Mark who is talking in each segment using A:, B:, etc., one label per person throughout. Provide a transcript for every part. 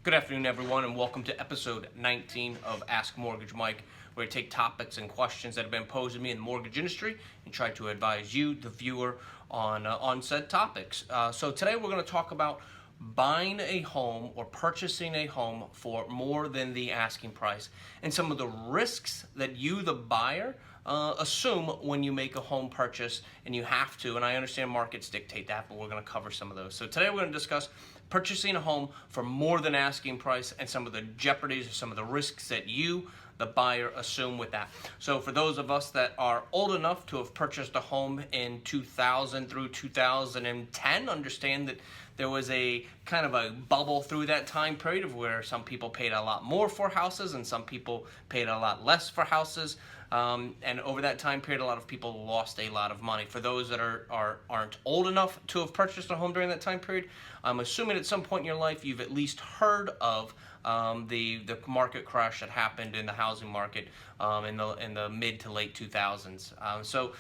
A: Good afternoon, everyone, and welcome to episode 19 of Ask Mortgage Mike, where I take topics and questions that have been posed to me in the mortgage industry and try to advise you, the viewer, on said topics. So today we're going to talk about buying a home or purchasing a home for more than the asking price and some of the risks that you, the buyer, assume when you make a home purchase, and you have to, and I understand markets dictate that, but we're going to cover some of those. So today we're going to discuss purchasing a home for more than asking price and some of the jeopardies or some of the risks that you, the buyer, assume with that. So for those of us that are old enough to have purchased a home in 2000 through 2010, understand that there was a kind of a bubble through that time period of where some people paid a lot more for houses and some people paid a lot less for houses. And over that time period, a lot of people lost a lot of money. For those that aren't old enough to have purchased a home during that time period, I'm assuming at some point in your life you've at least heard of the market crash that happened in the housing market in the mid to late 2000s. So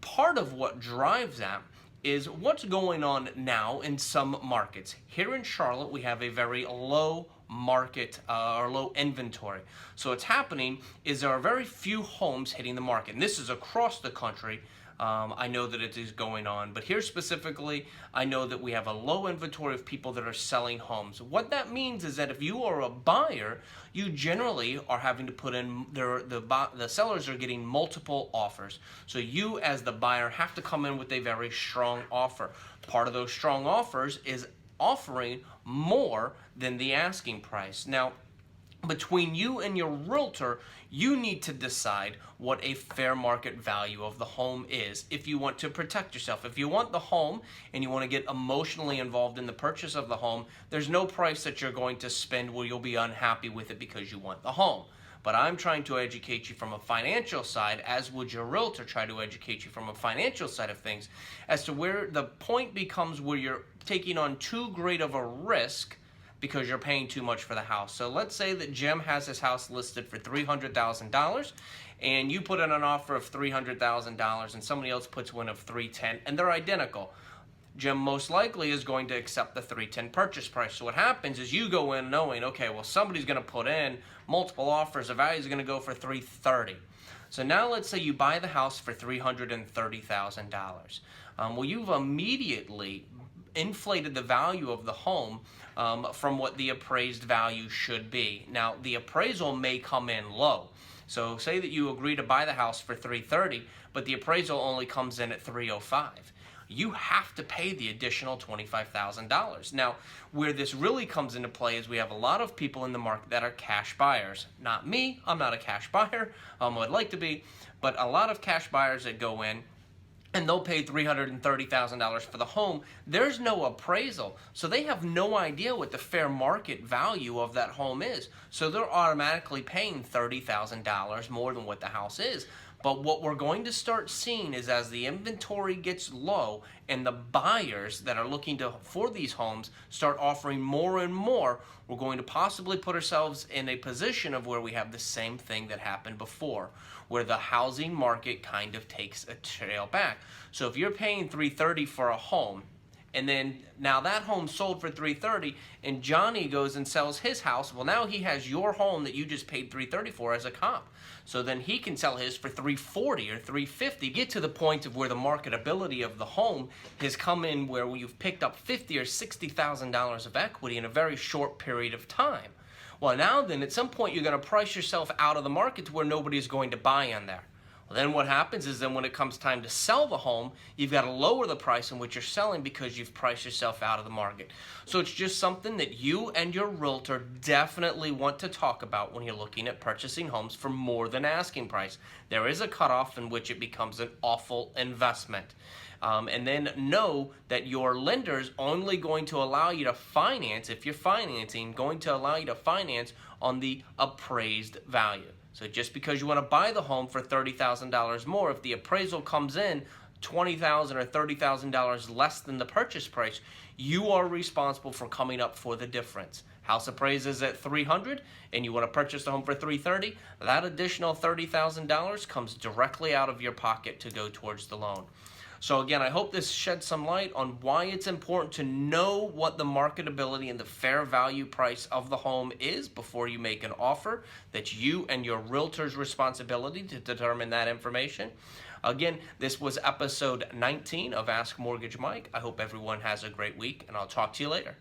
A: part of what drives that is what's going on now in some markets. Here in Charlotte, we have a very low market or low inventory. So what's happening is there are very few homes hitting the market. And this is across the country. I know that it is going on, but here specifically, I know that we have a low inventory of people that are selling homes. What that means is that if you are a buyer, you generally are having to put in, the sellers are getting multiple offers. So you as the buyer have to come in with a very strong offer. Part of those strong offers is offering more than the asking price. Now, between you and your realtor, you need to decide what a fair market value of the home is if you want to protect yourself. If you want the home and you want to get emotionally involved in the purchase of the home, there's no price that you're going to spend where you'll be unhappy with it because you want the home. But I'm trying to educate you from a financial side, as would your realtor try to educate you from a financial side of things, as to where the point becomes where you're taking on too great of a risk because you're paying too much for the house. So let's say that Jim has his house listed for $300,000 and you put in an offer of $300,000 and somebody else puts one of $310,000 and they're identical. Jim most likely is going to accept the $310,000 purchase price. So what happens is you go in knowing, okay, well, somebody's going to put in multiple offers. The value is going to go for $330,000. So now let's say you buy the house for $330,000. Well, you've immediately inflated the value of the home from what the appraised value should be. Now, the appraisal may come in low. So say that you agree to buy the house for $330,000, but the appraisal only comes in at $305,000. You have to pay the additional $25,000. Now, where this really comes into play is we have a lot of people in the market that are cash buyers. Not me, I'm not a cash buyer. I'd like to be, but a lot of cash buyers that go in and they'll pay $330,000 for the home. There's no appraisal, so they have no idea what the fair market value of that home is. So they're automatically paying $30,000 more than what the house is. But what we're going to start seeing is as the inventory gets low and the buyers that are looking for these homes start offering more and more, we're going to possibly put ourselves in a position of where we have the same thing that happened before, where the housing market kind of takes a trail back. So if you're paying $330,000 for a home, and then now that home sold for $330,000 and Johnny goes and sells his house, well, now he has your home that you just paid $330,000 for as a comp. So then he can sell his for $340,000 or $350,000. Get to the point of where the marketability of the home has come in where you've picked up $50,000 or $60,000 of equity in a very short period of time. Well, now then, at some point, you're going to price yourself out of the market to where nobody's going to buy on there. Well, then what happens is then when it comes time to sell the home, you've got to lower the price in which you're selling because you've priced yourself out of the market. So it's just something that you and your realtor definitely want to talk about when you're looking at purchasing homes for more than asking price. There is a cutoff in which it becomes an awful investment. And then know that your lender is only going to allow you to finance, if you're financing, going to allow you to finance on the appraised value. So just because you want to buy the home for $30,000 more, if the appraisal comes in $20,000 or $30,000 less than the purchase price, you are responsible for coming up for the difference. House appraised is at $300,000 and you want to purchase the home for $330,000, that additional $30,000 comes directly out of your pocket to go towards the loan. So again, I hope this sheds some light on why it's important to know what the marketability and the fair value price of the home is before you make an offer. That's you and your realtor's responsibility to determine that information. Again, this was episode 19 of Ask Mortgage Mike. I hope everyone has a great week, and I'll talk to you later.